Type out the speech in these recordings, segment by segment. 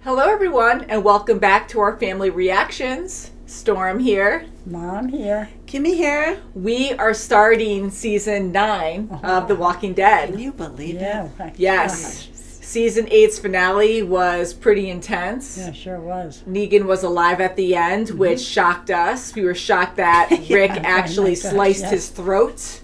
Hello everyone, and welcome back to our family reactions. Storm here. Mom here. Kimmy here. We are starting season 9 of The Walking Dead. Can you believe it? Yeah. Yes. Season 8's finale was pretty intense. Yeah, sure was. Negan was alive at the end, which shocked us. We were shocked that Rick actually sliced his throat.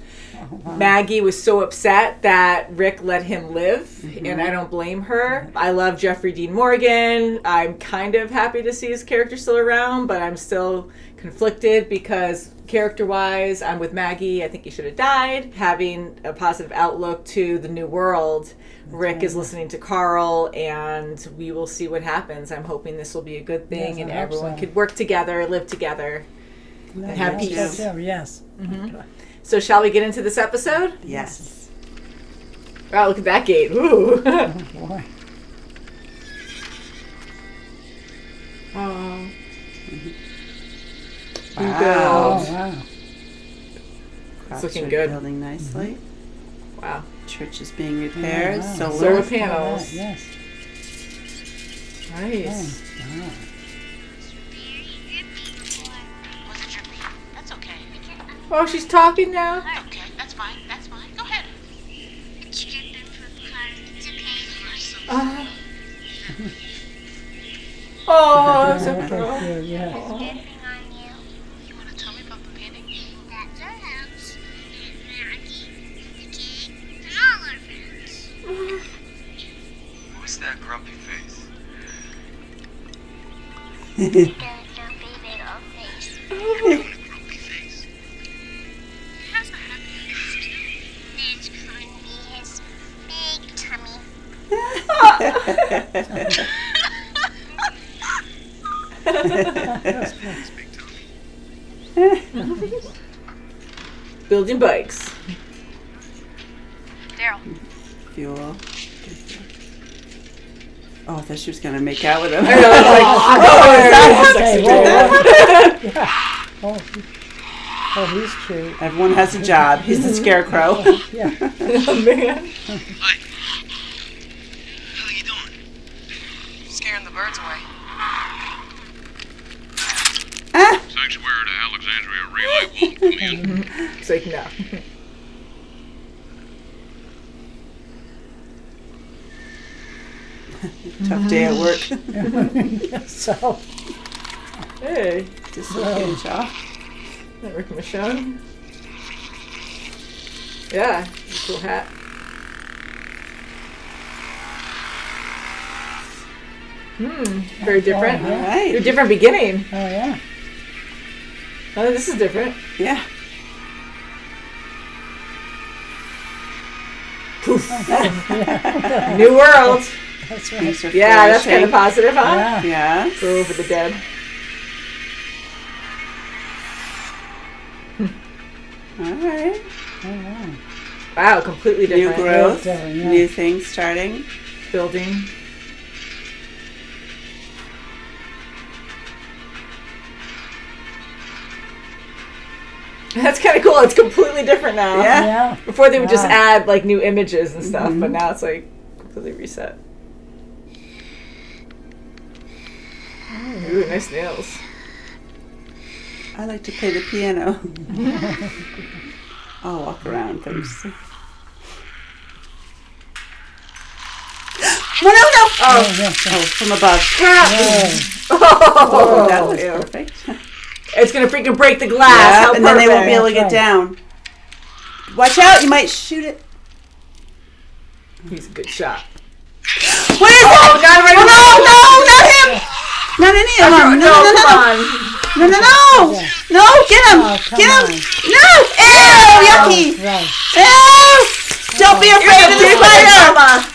Wow. Maggie was so upset that Rick let him live, and I don't blame her. I love Jeffrey Dean Morgan. I'm kind of happy to see his character still around, but I'm still conflicted because character-wise, I'm with Maggie. I think he should have died. Having a positive outlook to the new world, Rick is listening to Carl, and we will see what happens. I'm hoping this will be a good thing, and everyone could work together, live together, and have peace. Yes. So shall we get into this episode? Yes. Wow, look at that gate. Ooh. Oh, boy. Oh. Wow. Oh, wow. It's looking good. Building nicely. Wow. Church is being repaired. Wow. Solar. Solar panels. Yes. Nice. Oh, wow. Oh, she's talking now. Okay, that's fine. That's fine. Go ahead. Oh, so Okay, cool. good, yeah. You want to tell me about the painting? That's our house. And Maggie, the kid, and all our friends. What's that grumpy face? Don't be big old face. Grumpy face? He has a happy face, too. That's gonna be his big tummy. Big tummy. Building bikes. Daryl. Fuel. Oh, I thought she was going to make out with him. I know, I was like, Okay, oh, whoa, whoa. Yeah. Oh, he's cute. Everyone has a job. He's the scarecrow. Yeah. oh, man. Hi. How you doing? Scaring the birds away. Sanctuary to Alexandria relay won't come in. It's like, no. Tough day at work. So, Hey, Dislocated jaw. that Rick Michonne. Yeah, cool hat. Very different. All right. Your different beginning. oh, yeah. Oh, this is different. Yeah. Poof. Yeah. New world. That's right. Things are Yeah, that's kind of flourishing. positive, huh? Yeah. Yes. Go over the dead. All right. Oh, wow. Wow, completely New different. growth. Different, yeah. New things starting. Building. That's kind of cool. It's completely different now. Yeah. Yeah. Before they would just Wow. add like new images and stuff, but now it's like completely reset. Ooh, nice nails. I like to play the piano. I'll walk around first. No, no, no! Oh, yeah. Oh, from above. Oh, That was ew. perfect. It's gonna freaking break the glass. Yeah, How and then they won't be perfect. able to get Right. down. Watch out, you might shoot it. He's a good shot. What is Oh, it? not right Oh, now. no, not him! Not any of them. No, No, no, come no, on. no, no, no! Yeah. No, get him! Oh, come Get him! on. No! Ew, yucky! Right. Ew! Don't be afraid of the Big spider! mama.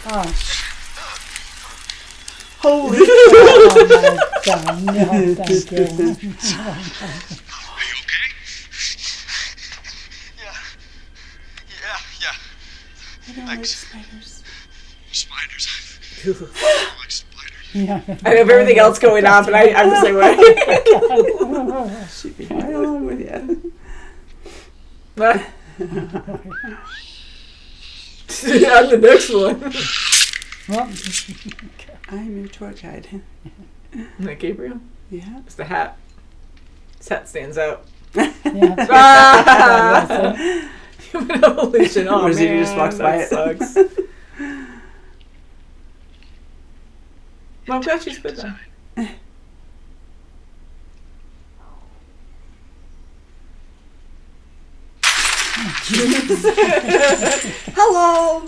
Oh, Holy oh my God. No, thank you. Are you okay? Yeah. I don't like spiders. Spiders. I like spiders. Yeah. I have everything else going on, but I'm just like, what? She'd be right along with you. On the next one. Well, I'm your tour guide. Isn't that Gabriel? Yeah. It's the hat. His hat stands out. yeah. Ah! Human evolution. Oh, Rosita man, just walks by that it. sucks. Well, I'm glad she's good then. Hello. A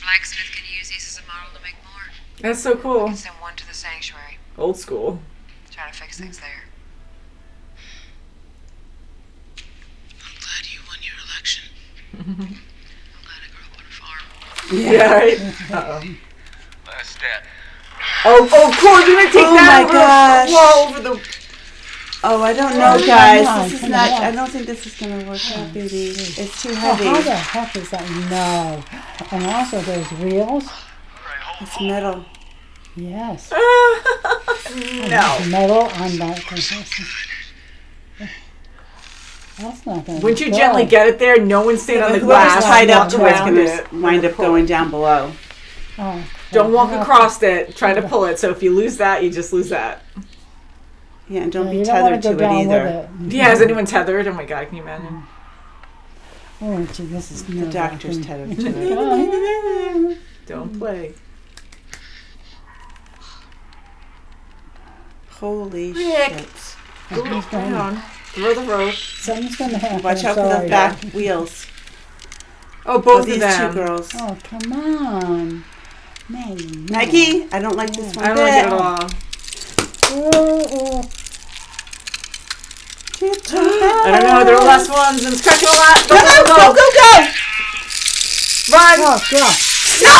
blacksmith can use these as a model to make more. That's so cool. Send one to the sanctuary. Old school. Try to fix things there. I'm glad you won your election. I'm glad I grew up on a farm. Yeah, right? Uh-oh. Last step. Oh, of course, you're going to take Oh that my gosh. wall over the... Oh, I don't know, guys. This is not. I don't think this is gonna work out, baby. It's too Oh, how heavy. the heck is that? No. And also those wheels. It's metal. Yes. No. Metal on that. That's not going to Once you gently get it there, no one stand on the Whoever's glass. tied up walk to it's around gonna it. wind up going down below. Oh, Don't walk yeah. across it. Try to pull it. So if you lose that, you just lose that. Yeah, and don't No, be you don't wanna tethered go to it down either. with it. Yeah, is anyone tethered? Oh my god, can you imagine? Oh, gee, this is The doctor's tethered to it. it. Don't play. Holy Rick. shit! Go down. Throw the rope. Something's going to happen. Watch out for sorry. the back wheels. Oh, Oh, both these of them. two girls. Oh, come on. Maggie, no. Nike, I don't like this one I don't bit. like it at all. Oh, I don't know. They're the last ones. And it's cracking a lot. Go, Go, go, go, go. go, go! Run. oh, God. No!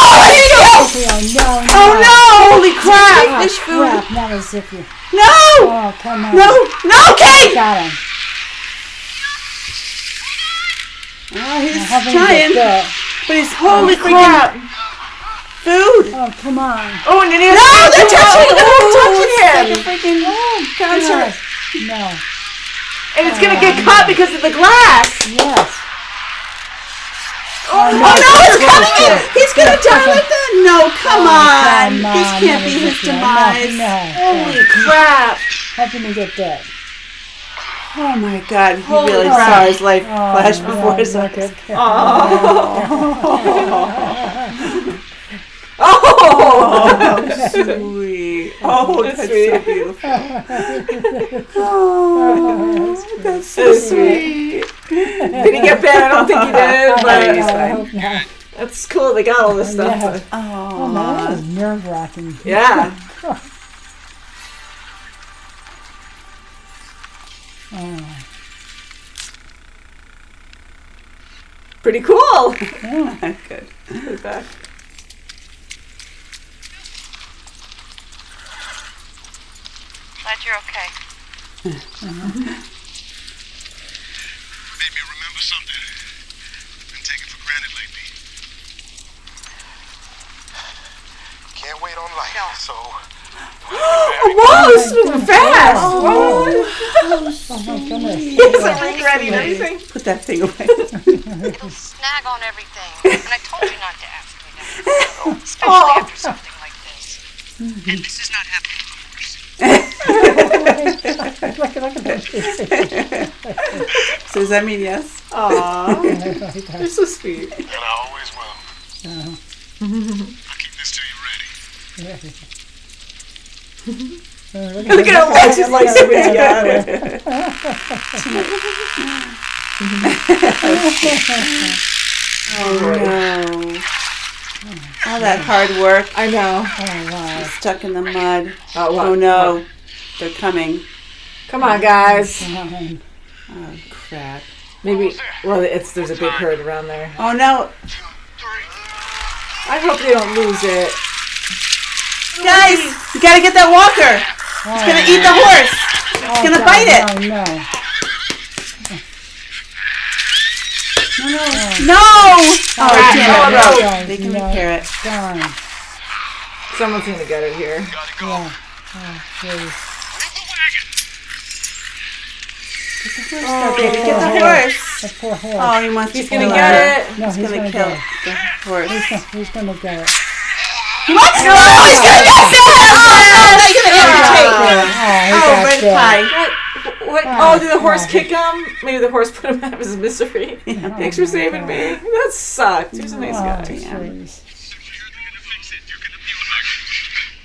No, Oh no! Holy crap! Oh, Fish food! crap. Now it's zippy. No! Oh, come on. No! No, Kate! Got him. Oh, he's I haven't trying, got that. but he's holy crap! Food! Oh, come on. Oh, and then he has No, to they're touching! They're touching him. It's like a freaking concert. No. And it's going to get caught because of the glass. Yes. Oh no, he's coming in! He's gonna die like that! No, come on! Come This on, can't be never his get that. demise. No. Holy crap. How can he get that? Oh my god, he Holy really crap. saw his life flash before his look eyes. at Oh, Sweet. Oh, that's sweet. so beautiful. Oh, that's so sweet. Did he get bad? I don't think he did, he's but I fine. hope not. that's cool. They got all this stuff. Yeah. Oh, no, that Oh, was nerve-wracking. Yeah. Oh, Pretty cool. yeah. good. Put it back. Glad you're okay. Made me remember something. Been taken for granted lately. Can't wait on life, so. Whoa, this is moving fast. Oh, Whoa. oh my goodness. He isn't regretting anything. Put that thing away. It'll snag on everything. And I told you not to ask me that. Especially after something like this. And this is not happening, of course. Look at that. So does that mean yes? Aw, you're so sweet. And I always will. I'll keep this till you're ready. Look at him watch his life switch together. Oh no. All that hard work I know. Oh, wow. stuck in the mud. Oh, what? Oh no. They're coming. Come on, guys. Fine. Oh crap. Maybe. Well, there's a big herd around there. Oh no. 2, 3. I hope they don't lose it. Guys, you gotta get that walker. It's gonna eat the horse. It's gonna bite it. No, no. No. Oh, Crap. damn Oh, it. no. They can No. repair it. Darn. Someone's gonna get it here. Gotta go. Yeah. Oh, please. Move the wagon. Get the horse. That poor horse. Oh, he wants He's to gonna kill get her. it. no, He's gonna kill get it. the horse. He's gonna get it. What? No, he's gonna get He got red bit. pie. What? Oh, did the horse kick him? Maybe the horse put him out of his misery. Thanks for saving me. That sucked. He was a nice guy. Jeez.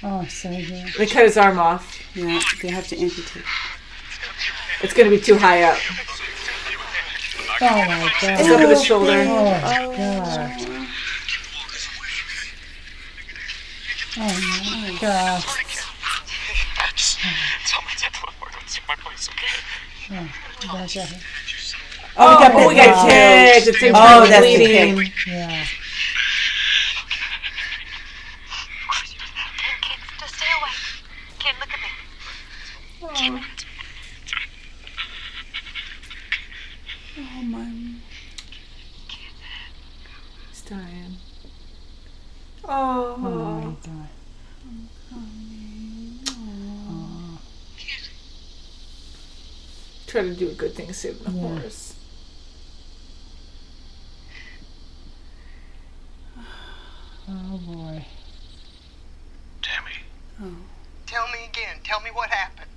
Oh, so good. They cut his arm off. Yeah, they have to amputate. It's going to be too high up. Oh my God. It's up at his shoulder. Oh God. Oh my God. Gotcha. Oh, we got kicked. It's Oh, that's the bleeding. kick. Yeah. Kid, just stay away. Kid, look at me. Oh my. He's dying. Oh Oh. my God. Try to do a good thing, save the Yeah. horse. Oh boy. Tammy. Tell me again. Tell me what happened.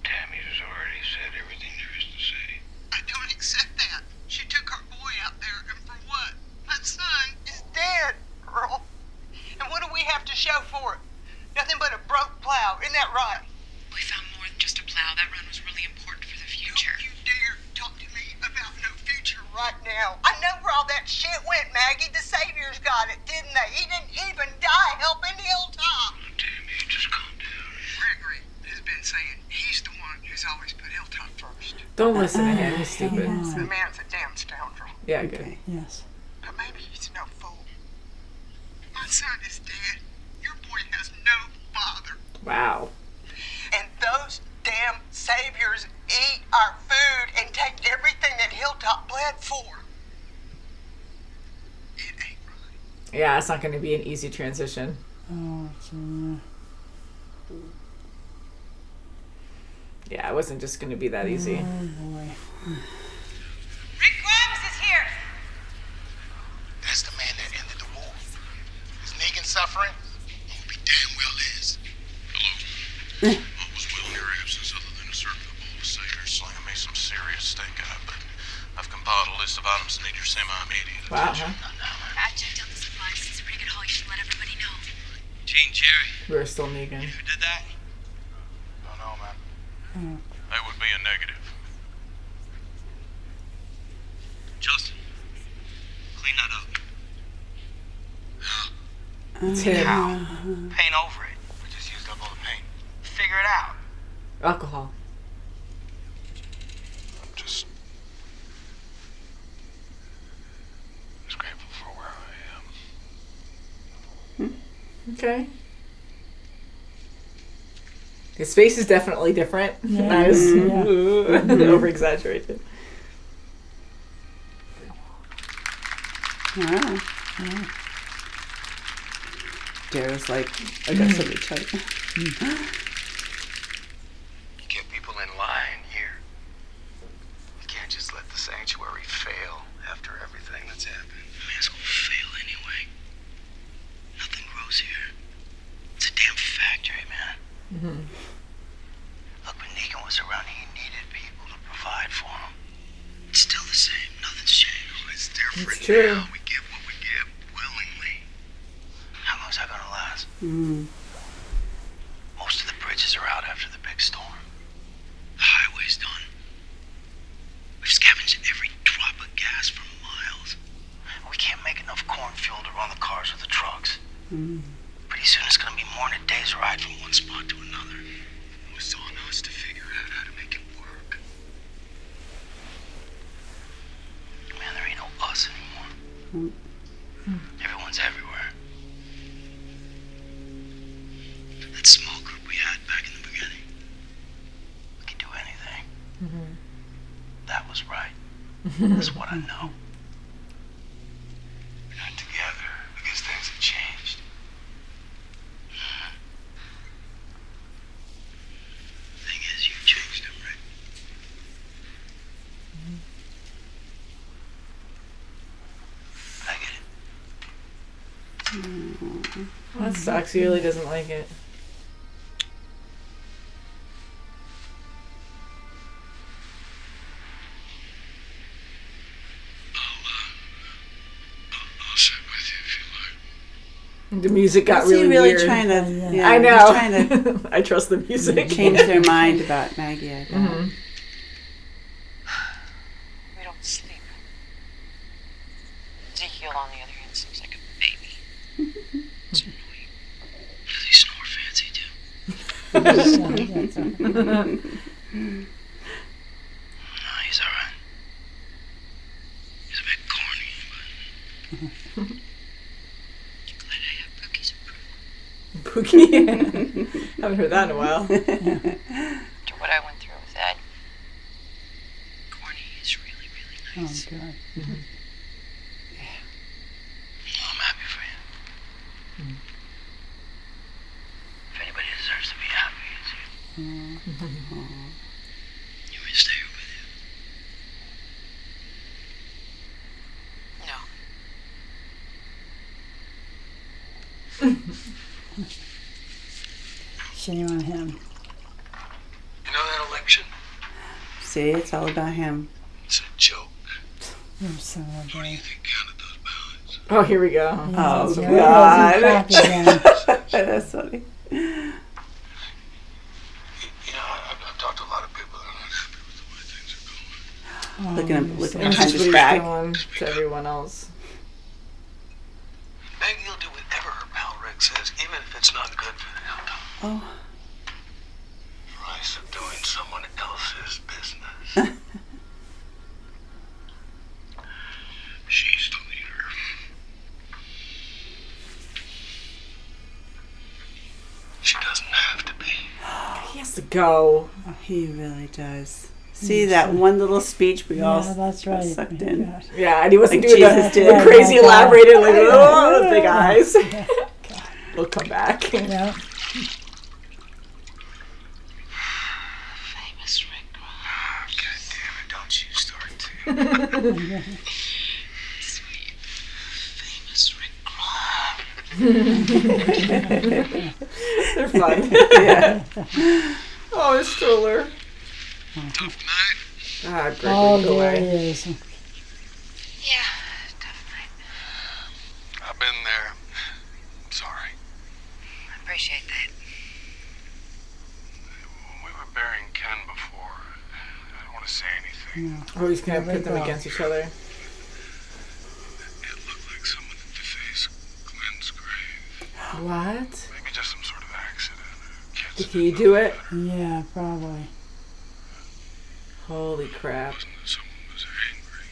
Tammy's already said everything there is to say. I don't accept that. She took our boy out there, and for what? My son is dead, Earl. And what do we have to show for it? Nothing but a broke plow. Isn't that right? We found more than just a plow. That run was really important for the future. Don't you dare talk to me about no future right now. I know where all that shit went, Maggie. The Saviors got it, didn't they? He didn't even die helping Hilltop. Tammy, just calm down. Gregory has been saying he's the one who's always put Hilltop first. Don't listen to him. He's stupid. The man's a damn scoundrel. Yeah, good. Okay. Yes. But maybe he's no fool. My son is dead. Your boy has no father. Wow. And those damn saviors eat our food and take everything that Hilltop bled for. It ain't right. Yeah, it's not going to be an easy transition. Oh, gee. Yeah, it wasn't just going to be that easy. Oh boy. Rick Grimes is here. That's the man that ended the war. Is Negan suffering? Oh, he damn well is. Hello. All was well in your absence, other than a certain bowl of sailors slaying me some serious steak eye, but I've compiled a list of items that need your semi-immediate Wow, attention. huh? I checked out the supplies. It's a pretty good haul. You should let everybody know. Gene Cherry, We're still Negan. who did that? Don't know, man. That would be a negative. Justin, clean that up. It's him. Paint over it. We just used up all the paint. Figure it out. Alcohol. I'm just grateful for where I am. Okay. His face is definitely different. Not as over-exaggerated. Wow. Daryl's like, I got something to tell you. You get people in line here. You can't just let the sanctuary fail after everything that's happened. Man, it's gonna fail anyway. Nothing grows here. It's a damn factory, man. Look, when Negan was around, he needed people to provide for him. It's still the same. Nothing's changed. It's different It's true. now. We give what we give willingly. How long's that gonna last? Most of the bridges are out after the big storm. The highway's done. We've scavenged every drop of gas for miles. We can't make enough corn fuel to run the cars or the trucks. Pretty soon it's gonna be more than a day's ride from one spot to another. It's on us to figure out how to make it work. Man, there ain't no us anymore. Everyone's everywhere. That small group we had back in the beginning. We could do anything. That was right. That's what I know. We're not together because things have changed. Thing is, you've changed him, Rick. I get it. Well, That sucks. He really doesn't like it. I'll sit with you if you like. The music got Is he really really weird. trying to? Yeah, I know. He's trying to I trust the music. change their mind about Maggie. I bet. Mhm. We don't sleep. Ezekiel, on the other hand, seems like a baby. It's annoying. Does he snore fancy too? No, he's alright. He's a bit corny, but glad I have Pookie's approval. Pookie. Haven't heard that in a while. After what I went through with Ed, corny is really, really nice. God. Well, I'm happy for you. If anybody deserves to be happy, it's you. You want me to stay here with you? No. Shame on him. You know that election? See, it's all about him. It's a joke. You son of a Who do you bitch. think counted those ballots? Oh, here we go. Oh, Yeah, God. he's back again. That's funny. You know, I've talked to a lot of people that are not happy with the way things are going. Oh, Looking you're looking so- That's behind just his what back. he's doing to everyone else. Maggie will do whatever her pal Rick says, even if it's not good for the outcome. Oh. Price of doing someone else's business. She's the leader. She doesn't have to be. He has to go. Oh, he really does. See that one little speech we all Yeah, that's got right. sucked Oh, in. gosh. Yeah, and he wasn't Like doing Jesus the did. crazy Right, elaborated, like, right. oh, the big eyes. We'll come back. Yeah. Famous Rick Grimes. God damn it, don't you start to. Sweet. Famous Rick Grimes. They're fun. Yeah. Oh, his stroller. Tough night. Ah, Gregory, Oh, go there away. he is. Yeah, tough night. I've been there. I'm sorry. I appreciate that. When we were burying Ken before, I don't want to say anything. Oh, he's going to There we pit them go. against each other. It looked like someone had defaced Glenn's grave. What? Maybe just some sort of accident. Can't Did say he no. do it? Yeah, probably. Holy crap. Wasn't that someone was angry?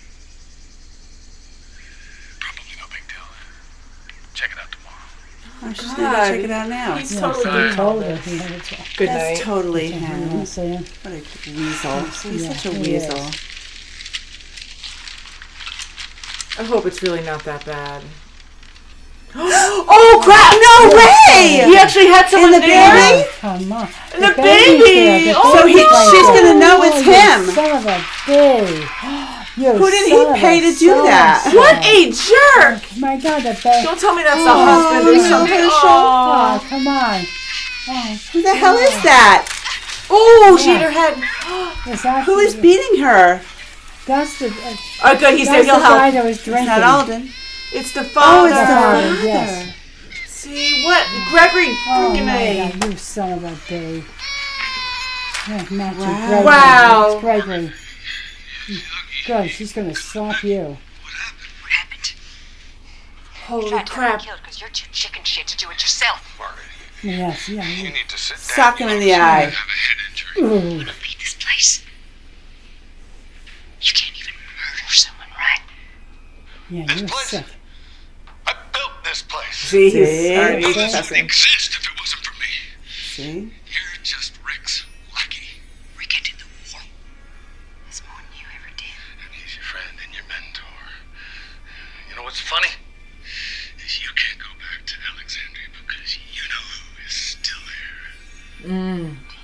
Probably no big deal. Check it out tomorrow. I'm just God. gonna go check it out now. He's Yeah, totally so doing he all told her. this. He had to check. Good That's night. totally You know what I'm him. saying? What a weasel. He's Yeah, such a he weasel. is. I hope it's really not that bad. Oh crap! No way! He actually had someone the there. baby? Oh, come on. The baby! Oh, So no. she's gonna know it's you him. Son of a bitch. You Who did he son of pay a to do son that? of What a- a jerk! My God, the baby. Don't tell me that's the husband or you something. know, Oh, Oh, come on. Oh, Who the hell is that? oh, she hit her head. is that Who is beating her? That's the, Oh, good. He's there. that's the He'll guy help. that was It's drinking. not Alden. It's the Oh, father. it's the father, father. yes. See what? Gregory. Oh, freaking my A. God, you son of a bitch. Yeah, not you, Wow. Gregory. Wow. It's Gregory. Good, she's going to slap you. What happened? Holy Tried to have crap. me killed because you're too chicken shit to do it yourself. Margaret, Yes, yeah. you need to sit down. Sock him in the eye. You have a head injury. Ooh. Beat this place. You can't even murder someone, right? Yeah, This you're place. sick. I built this place. See, he's See? already None of this would confessing. exist if it wasn't for me. See? You're just Rick's lackey. Rick ended the war. That's more than you ever did. And he's your friend and your mentor. You know what's funny? Is you can't go back to Alexandria because you know who is still there. Do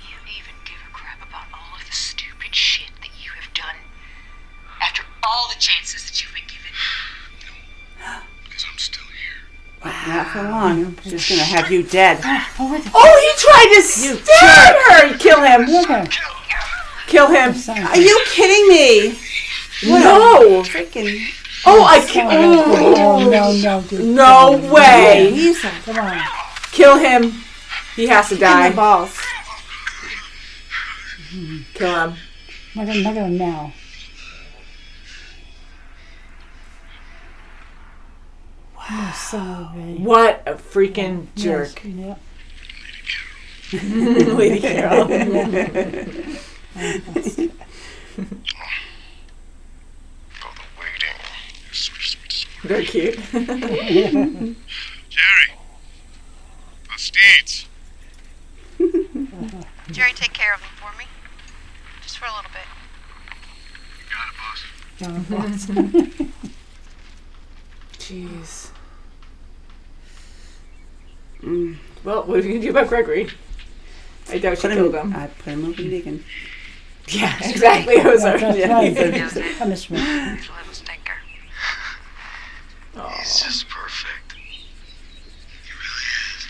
you even give a crap about all of the stupid shit that you have done? After all the chances that you've been given? Because I'm still here. Wow. for long. She's gonna have you dead. Oh, he tried to stab her! Kill him! Kill him! Are you kidding me? No! Freaking. Oh, I can't. Oh, no, dude. No way! Weasel. Come on. Kill him! He has to In die. the balls. Kill him. Look at him now. Wow. Sorry. What a freaking jerk. Yes. Lady Carol. Oh, the waiting is so sweet. They're cute. Jerry. The steeds. Jerry, take care of them for me. Just for a little bit. You got it, boss. Jeez. Well, what are you going to do about Gregory? I doubt she killed him. I put him over Negan. Yeah, exactly. It was That's already. right. Punishment. He's a little stinker. He's just perfect. He really is.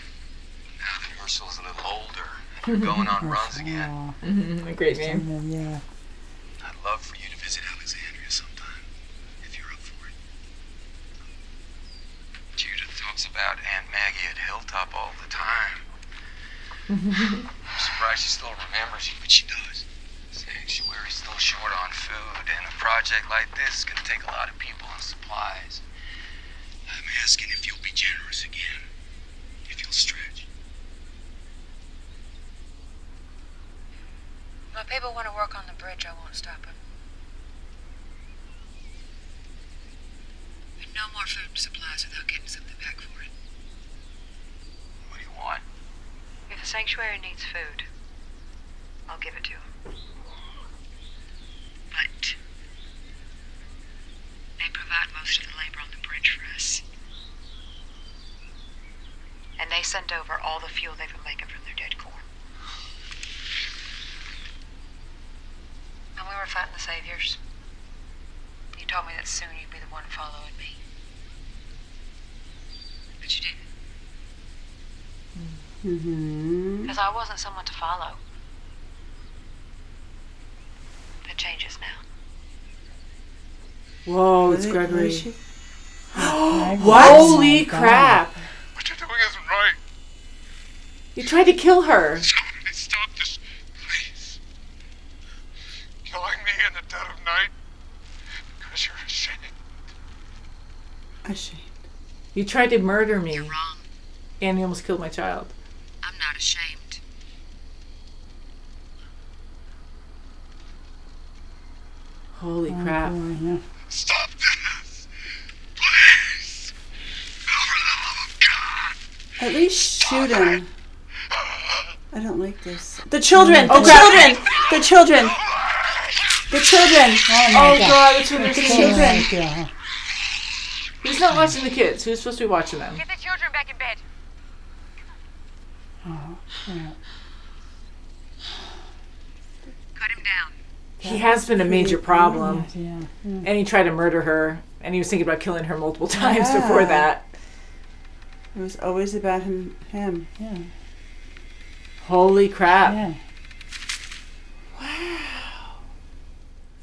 Now that Ursul's a little older and you're going on runs again, A great name. Yeah. I'd love for you to visit Alexandria sometime, if you're up for it. Judith talks about Aunt Maggie at Hilltop all the time. I'm surprised she still remembers you, but she does. Sanctuary's still short on food, and a project like this is going to take a lot of people and supplies. I'm asking if you'll be generous again, if you'll stretch. My people want to work on the bridge. I won't stop them. And no more food supplies without getting something back for it. What do you want? If the sanctuary needs food, I'll give it to them. But they provide most of the labor on the bridge for us. And they send over all the fuel they've been making from their dead corn. When we were fighting the saviors, you told me that soon you'd be the one following me. But you didn't. Because I wasn't someone to follow. That changes now. Whoa, it's Gregory. What? Holy crap. What you're doing isn't right. You tried to kill her. Somebody stop this, please. Killing me in the dead of night because you're ashamed. Ashamed. You tried to murder me. You're wrong. And you almost killed my child. I'm not ashamed. Holy crap. Yeah. Stop this, please. For the love of God. At least shoot him. I don't like this. The children! The children! The children! The children! Oh god, the children. children. Yeah. Who's not watching the kids? Who's supposed to be watching them? Get the children back in bed. Yeah. Cut him down. He has been a major problem. Yeah. And he tried to murder her. And he was thinking about killing her multiple times Yeah. before that. It was always about him. Yeah. Holy crap. Yeah. Wow.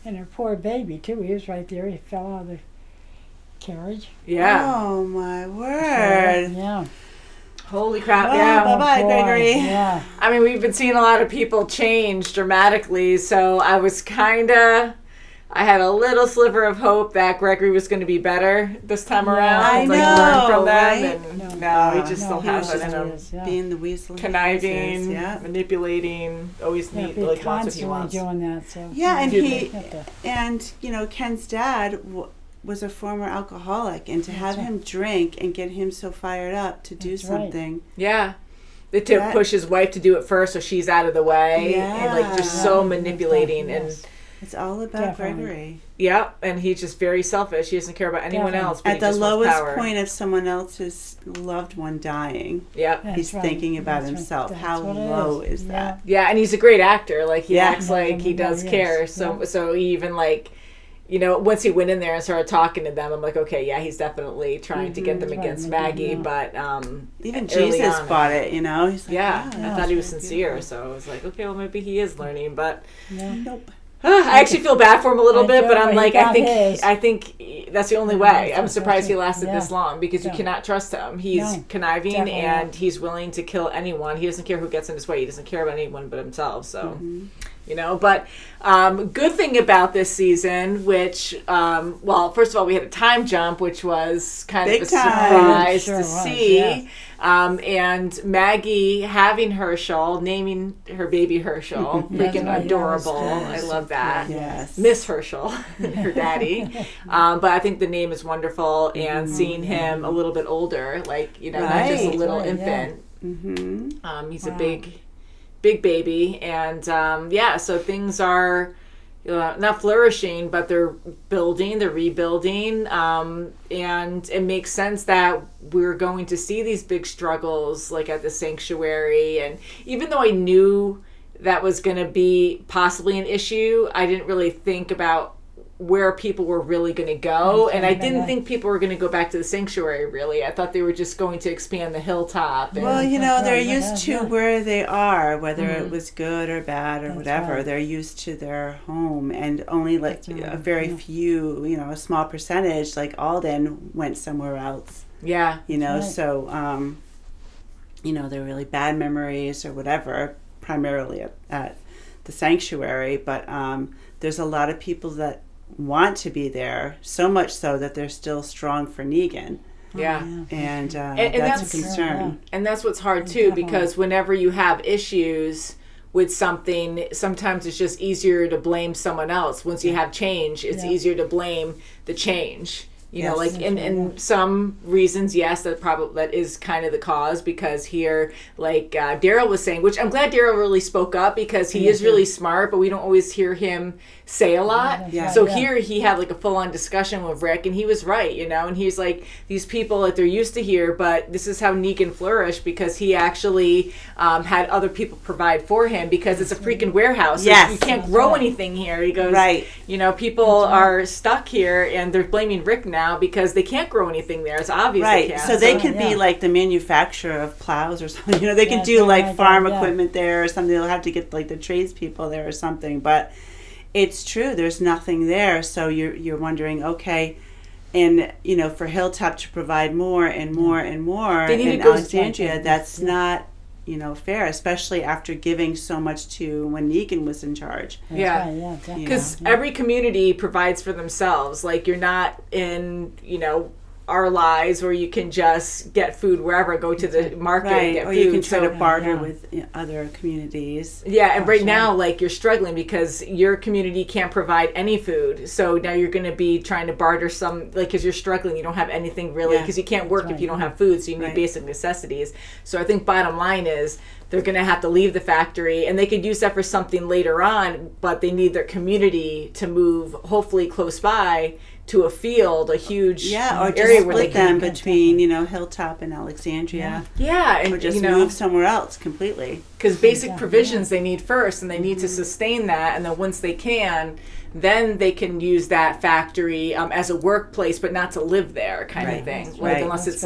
And her poor baby, too. He was right there. He fell out of the carriage. Yeah. Oh my word. Yeah. Holy crap, Well, yeah. bye-bye, Boy, Gregory. Yeah. I mean, we've been seeing a lot of people change dramatically, so I was I had a little sliver of hope that Gregory was going to be better this time around. I Like, know, learn from them. right? And No. he just still He has was it in him. just Yeah. being the weasel. he Conniving, is, Yeah. manipulating, always Yeah, neat, be like wants what he constantly wants. doing that. So Yeah, and Did he have to- and Ken's dad was a former alcoholic, and to have him drink and get him so fired up to do That's right. something. Yeah. To push his wife to do it first so she's out of the way. And like just so Yeah. manipulating. And Yes. It's all about Definitely. Gregory. yeah, and he's just very selfish. He doesn't care about anyone Definitely. else. But At he the just wants lowest power. point of someone else's loved one dying, Yeah. That's he's right. thinking about That's right. himself. That's How what it low is Yeah. that? Yeah, and he's a great actor. Like he Yeah. acts like he does Yes. care. So Yeah. so he even like once he went in there and started talking to them, I'm like, okay, yeah, he's definitely trying to get them against Maggie. But even Jesus bought it, He's like, yeah, I thought he was sincere, so I was like, okay, well, maybe he is learning, but nope. I actually feel bad for him a little bit, but I'm like, I his. think that's the only way. I'm surprised he lasted this long, because you cannot trust him. He's conniving, and he's willing to kill anyone. He doesn't care who gets in his way. He doesn't care about anyone but himself. So, but good thing about this season, which, well, first of all, we had a time jump, which was kind of a surprise to see. Yeah. And Maggie having Herschel, naming her baby Herschel, freaking adorable. I love that. Yes. Miss Herschel, her daddy. But I think the name is wonderful, and seeing him a little bit older, like, not just a little infant. He's a big baby, and so things are not flourishing, but they're rebuilding, and it makes sense that we're going to see these big struggles like at the sanctuary. And even though I knew that was going to be possibly an issue, I didn't really think about where people were really going to go, and I didn't think people were going to go back to the sanctuary, really. I thought they were just going to expand the hilltop. And, well, they're used to where they are, whether it was good or bad or whatever. They're used to their home, and only like a very few, a small percentage, like Alden, went somewhere else. Yeah. So, they're really bad memories or whatever, primarily at the sanctuary, but there's a lot of people that want to be there, so much so that they're still strong for Negan. And that's a concern. And that's what's hard too, because whenever you have issues with something, sometimes it's just easier to blame someone else. Once you have change, it's easier to blame the change. In some reasons, yes, that is kind of the cause, because here, like Daryl was saying, which I'm glad Daryl really spoke up, because he is really smart, but we don't always hear him say a lot. Here he had like a full-on discussion with Rick, and he was right, and he's like, these people that they're used to here, but this is how Negan flourished, because he actually had other people provide for him, because it's a freaking warehouse. Yes. You can't grow anything here. He goes, people are stuck here, and they're blaming Rick now because they can't grow anything there. It's obvious they can't. So they could be like the manufacturer of plows or something. They could do like farm equipment there or something. They'll have to get like the tradespeople there or something. But it's true. There's nothing there. So you're wondering, okay, and for Hilltop to provide more and more and more in Alexandria, that's not fair, especially after giving so much to when Negan was in charge. Because every community provides for themselves. Like, you're not in, our lives where you can just get food wherever, go to the market and get or food. You can try to barter with other communities. And right now, like, you're struggling because your community can't provide any food. So now you're going to be trying to barter some, like, because you're struggling. You don't have anything really, because you can't work if you don't have food. So you need basic necessities. So I think bottom line is they're going to have to leave the factory, and they could use that for something later on, but they need their community to move, hopefully close by, to a field, a huge or just area where they split can them between Hilltop and Alexandria. And or just move somewhere else completely. Because basic provisions they need first, and they need to sustain that, and then once they can, then they can use that factory as a workplace, but not to live there, kind of thing. Like, unless it's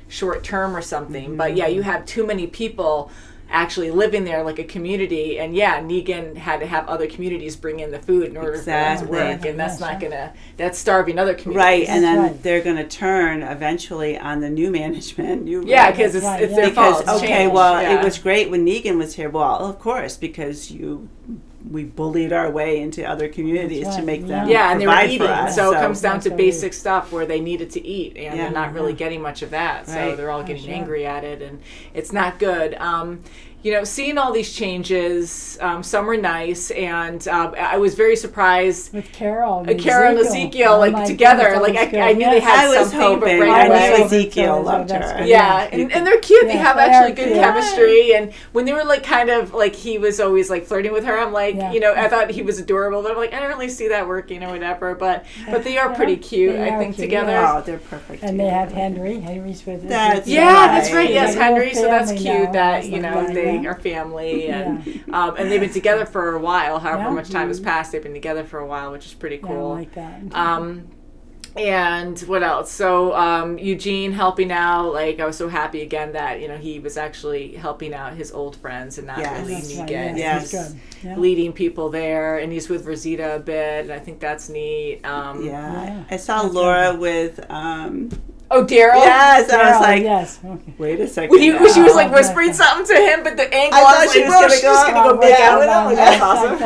short term or something. But you have too many people actually living there like a community, and Negan had to have other communities bring in the food in order for that to work, and that's starving other communities. And then they're gonna turn eventually on the new management. Because it's their fault. It was great when Negan was here. Well, of course, because we bullied our way into other communities to make them and they were provide eating. for us. So it comes down to basic stuff where they needed to eat, and they're not really getting much of that. So they're all getting angry at it, and it's not good. Seeing all these changes, some were nice, and I was very surprised with Carol and Ezekiel together. I knew they had something, but right away, I knew Ezekiel loved her. And they're cute. They have actually good chemistry, and when they were kind of he was always flirting with her, I'm like, I thought he was adorable, but I'm like, I don't really see that working or whatever. But they are pretty cute, I think, together. Oh, they're perfect. And they have Henry. Henry's with us. That's right. That's right. Yes, Henry. So that's cute that they our family, and they've been together for a while. However much time has passed, they've been together for a while, which is pretty cool. I like that. And what else? So Eugene helping out. Like, I was so happy again that he was actually helping out his old friends and not really Negan. Yes. Good. Yeah. Leading people there, and he's with Rosita a bit, and I think that's neat. I saw Laura with. Daryl? Yes, I was like, Okay. wait a second. When she was like whispering something to him, but the angle was like, she's just gonna go make out with him. Like, that's awesome.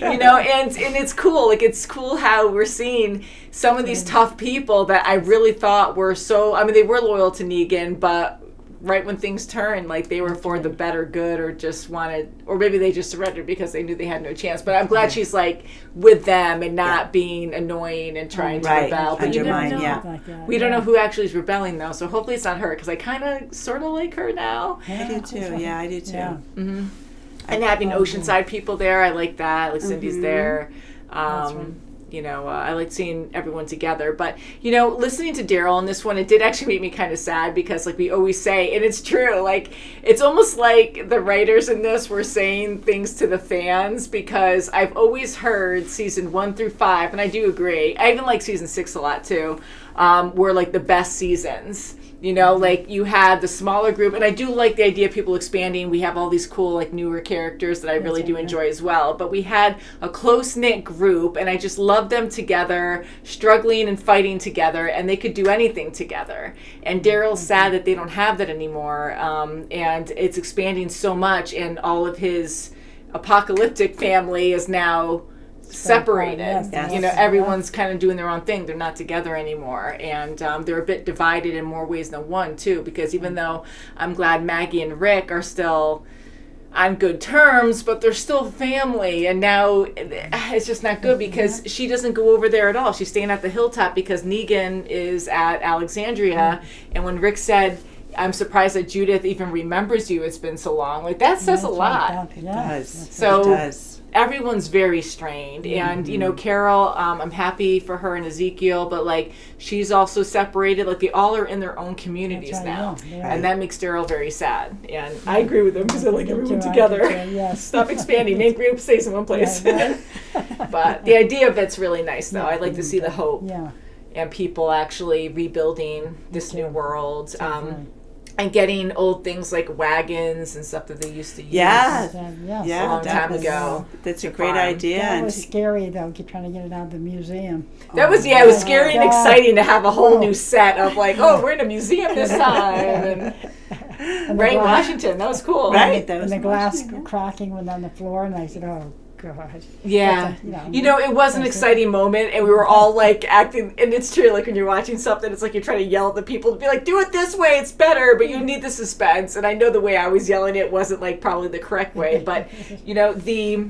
And it's cool. Like, it's cool how we're seeing some of these tough people that I really thought were they were loyal to Negan, but right when things turned, like, they were for the better good, or just wanted, or maybe they just surrendered because they knew they had no chance. But I'm glad she's like with them and not being annoying and trying to rebel. But you never know. We don't know who actually is rebelling though, so hopefully it's not her, because I kind of sort of like her now. I do too. Yeah, I do too. Yeah. Mm-hmm. And having Oceanside people there, I like that. Like, Cindy's there. I like seeing everyone together. But, listening to Daryl on this one, it did actually make me kind of sad, because, like we always say, and it's true, like, it's almost like the writers in this were saying things to the fans, because I've always heard season 1 through 5, and I do agree. I even like season 6 a lot, too, were, like, the best seasons. Like, you had the smaller group, and I do like the idea of people expanding. We have all these cool, like, newer characters that I really do enjoy as well. But we had a close-knit group, and I just loved them together, struggling and fighting together, and they could do anything together. And Daryl's sad that they don't have that anymore, and it's expanding so much, and all of his apocalyptic family is now separated. Everyone's kind of doing their own thing. They're not together anymore, and they're a bit divided in more ways than one too, because even though I'm glad Maggie and Rick are still on good terms, but they're still family, and now it's just not good, because she doesn't go over there at all. She's staying at the hilltop because Negan is at Alexandria, and when Rick said, I'm surprised that Judith even remembers you, it's been so long, like, that says a lot. It does. So it does. Everyone's very strained, and Carol, I'm happy for her and Ezekiel, but like, she's also separated. Like, they all are in their own communities now, and that makes Daryl very sad. And I agree with him, because I like everyone together. Stop expanding, make groups, stays in one place. But the idea of it's really nice, though. I like to see the hope and people actually rebuilding this new world. And getting old things like wagons and stuff that they used to use a long time ago. That's a great idea. That was scary, though, trying to get it out of the museum. That was, it was scary and exciting to have a whole new set of, like, we're in a museum this time. And right in Washington. That was cool. Right. And the glass cracking went on the floor, and I said, oh, God. Yeah. It was an exciting moment, and we were all like acting, and it's true, like when you're watching something, it's like you're trying to yell at the people to be like, do it this way, it's better, but you need the suspense. And I know the way I was yelling it wasn't like probably the correct way, but the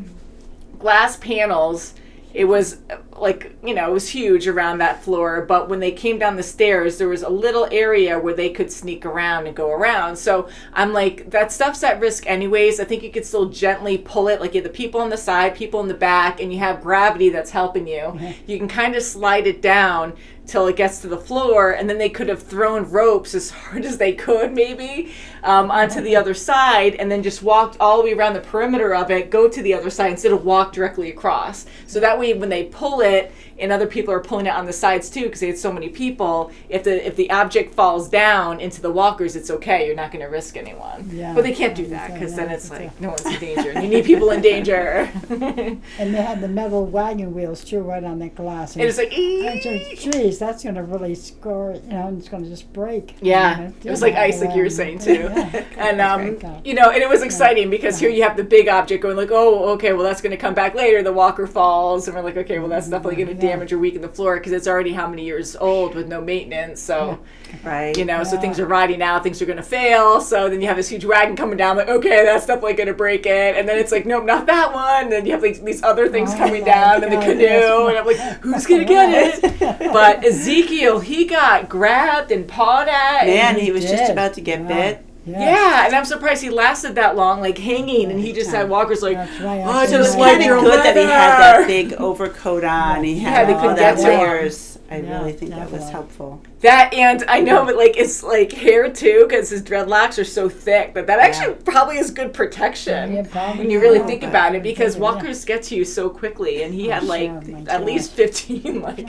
glass panels, it was like, it was huge around that floor, but when they came down the stairs, there was a little area where they could sneak around and go around. So I'm like, that stuff's at risk anyways. I think you could still gently pull it, like you have the people on the side, people in the back, and you have gravity that's helping you. You can kind of slide it down till it gets to the floor, and then they could have thrown ropes as hard as they could, maybe, onto the other side, and then just walked all the way around the perimeter of it, go to the other side instead of walk directly across. So that way, when they pull it, and other people are pulling it on the sides too, because they had so many people, if the object falls down into the walkers, it's okay. You're not going to risk anyone. But they can't do that, because then it's like no one's in danger. You need people in danger. And they had the metal wagon wheels too, right on the glass. And it's like, geez, that's going to really score, and it's going to just break. Yeah, it was like ice, like you were saying too. And and it was exciting, because here you have the big object going like, oh, okay, well that's going to come back later. The walker falls, and we're like, okay, well that's definitely going to damage or weaken the floor, because it's already how many years old with no maintenance. So so things are rotting out, things are going to fail. So then you have this huge wagon coming down, like, okay, that's definitely going to break it. And then it's like, nope, not that one. And then you have like these other things coming down, and the canoe, and I'm like, who's going to get it? But Ezekiel, he got grabbed and pawed at. Man, he was just about to get bit. Yeah, and I'm surprised he lasted that long, like hanging, and he just had walkers like, oh, it was kind of good that he had that big overcoat on. He had all that layers. I really think that was helpful. That, and I know, but like it's like hair too, because his dreadlocks are so thick that actually probably is good protection when you really think about it, because walkers get to you so quickly, and he had like at least 15 like,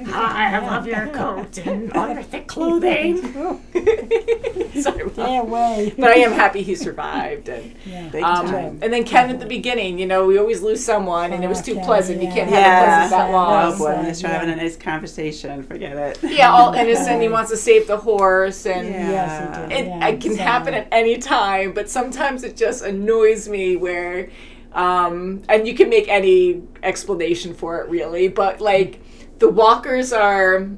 I love your coat and all your thick clothing. Sorry, but I am happy he survived, and and then Ken at the beginning, you know, we always lose someone, and it was too pleasant. You can't have it pleasant that long. Oh boy, when they're having a nice conversation, forget it. Yeah, all innocent. He wants to save the horse, and it can happen at any time. But sometimes it just annoys me where, and you can make any explanation for it really. But like the walkers are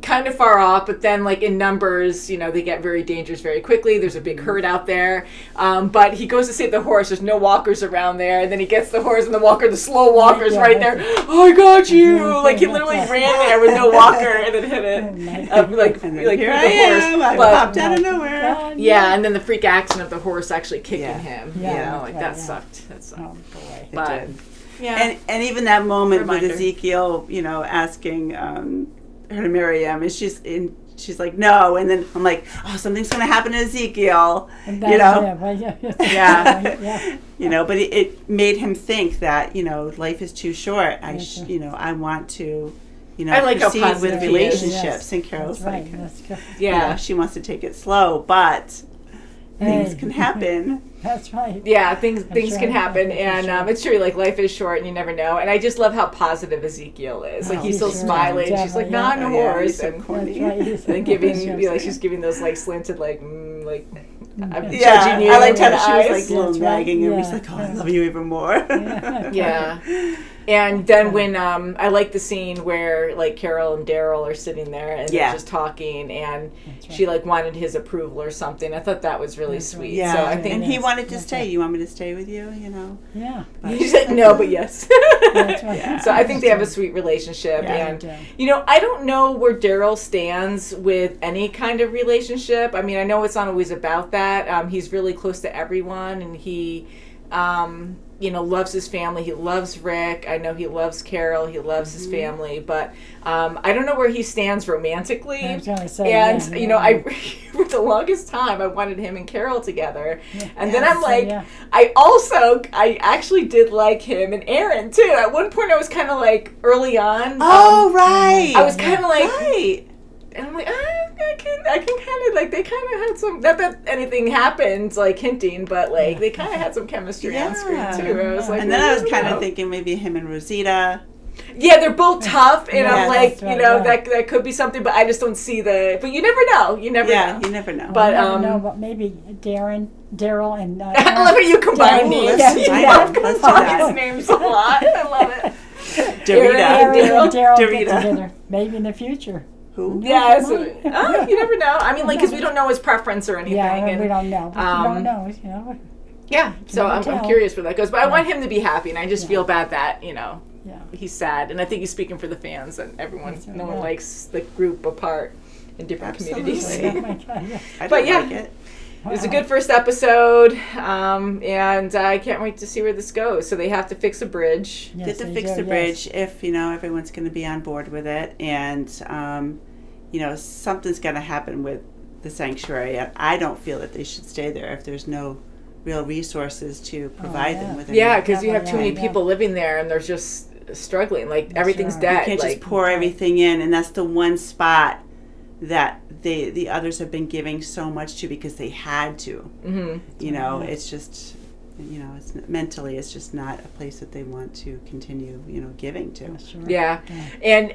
kind of far off, but then like in numbers, you know, they get very dangerous very quickly. There's a big herd out there, but he goes to save the horse. There's no walkers around there, and then he gets the horse and the slow walker's right there. Oh, I got you! Like he literally ran there with no walker and then hit it. Like here I am. I popped out of nowhere. Yeah, and then the freak accident of the horse actually kicking him. You know, like that sucked. That sucked. Oh boy. But and even that moment with Ezekiel, you know, asking her to marry him, and she's like no, and then I'm like, oh, something's going to happen to Ezekiel, you know. You know, but it made him think that, you know, life is too short. You know, I want to, you know, I like proceed with relationships. And Carol's like, you know, she wants to take it slow, but things can happen. That's right. Yeah, things can happen, and it's true. Like life is short, and you never know. And I just love how positive Ezekiel is. Like he's so smiling. She's like, "No, I'm a horse," and giving, like she's giving those like slanted, like I'm judging you. I liked how she was like a little nagging, and he's like, "Oh, I love you even more." Yeah. And then when I like the scene where like Carol and Daryl are sitting there and they're just talking, and she like wanted his approval or something. I thought that was really sweet. Yeah. So I think, and he wanted to stay. You want me to stay with you? You know. Yeah. He said no, but yes. That's right. So I think they have a sweet relationship, and you know, I don't know where Daryl stands with any kind of relationship. I mean, I know it's not always about that. He's really close to everyone, and he. You know, loves his family. He loves Rick. I know he loves Carol. He loves his family. But I don't know where he stands romantically. I was gonna say, and, you know, I for the longest time, I wanted him and Carol together. And then I'm like, I actually did like him and Aaron, too. At one point, I was kind of like, early on. Right. I was kind of like... And I'm like, I can kind of, like, they kind of had some, not that anything happened, like, hinting, but, like, they kind of had some chemistry on screen, too. I was like, and then I was kind of thinking maybe him and Rosita. Yeah, they're both tough, and I'm like, you know, that could be something, but I just don't see but you never know. You never know. You never know. But, but maybe Daryl and... I love how you combine names. I love his names a lot. I love it. Daryl get together. Maybe in the future. Who? Yeah, you never know. I mean, like, because we don't know his preference or anything. Yeah, and we don't know. We don't know, you know. Yeah, so I'm curious where that goes. But I want him to be happy, and I just feel bad that, you know, he's sad. And I think he's speaking for the fans, and everyone, no one likes the group apart in different communities. But yeah, like it. It was a good first episode, and I can't wait to see where this goes. So they have to fix a bridge. Yes, they fix the bridge if, you know, everyone's going to be on board with it. And, you know, something's going to happen with the sanctuary. I don't feel that they should stay there if there's no real resources to provide them with it. Yeah, because you have too many people living there, and they're just struggling. Like, everything's dead. You can't just pour everything in, and that's the one spot that the others have been giving so much to because they had to. You know, it's just, you know, it's mentally, it's just not a place that they want to continue, you know, giving to. Yeah. And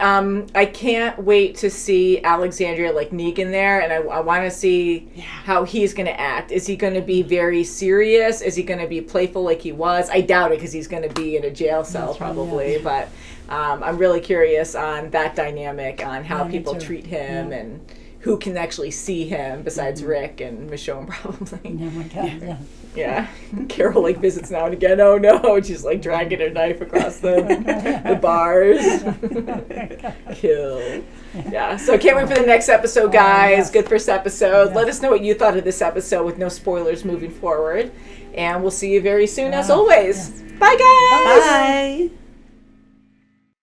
I can't wait to see Alexandria, like, Negan there, and I want to see how he's going to act. Is he going to be very serious? Is he going to be playful like he was? I doubt it, because he's going to be in a jail cell probably, but I'm really curious on that dynamic, on how people treat him and who can actually see him besides Rick and Michonne probably. Yeah. Carol like visits now and again. Oh no, she's like dragging her knife across the bars. Kill. Yeah, so can't wait for the next episode, guys. Good first episode. Let us know what you thought of this episode with no spoilers moving forward. And we'll see you very soon as always. Bye, guys. Bye.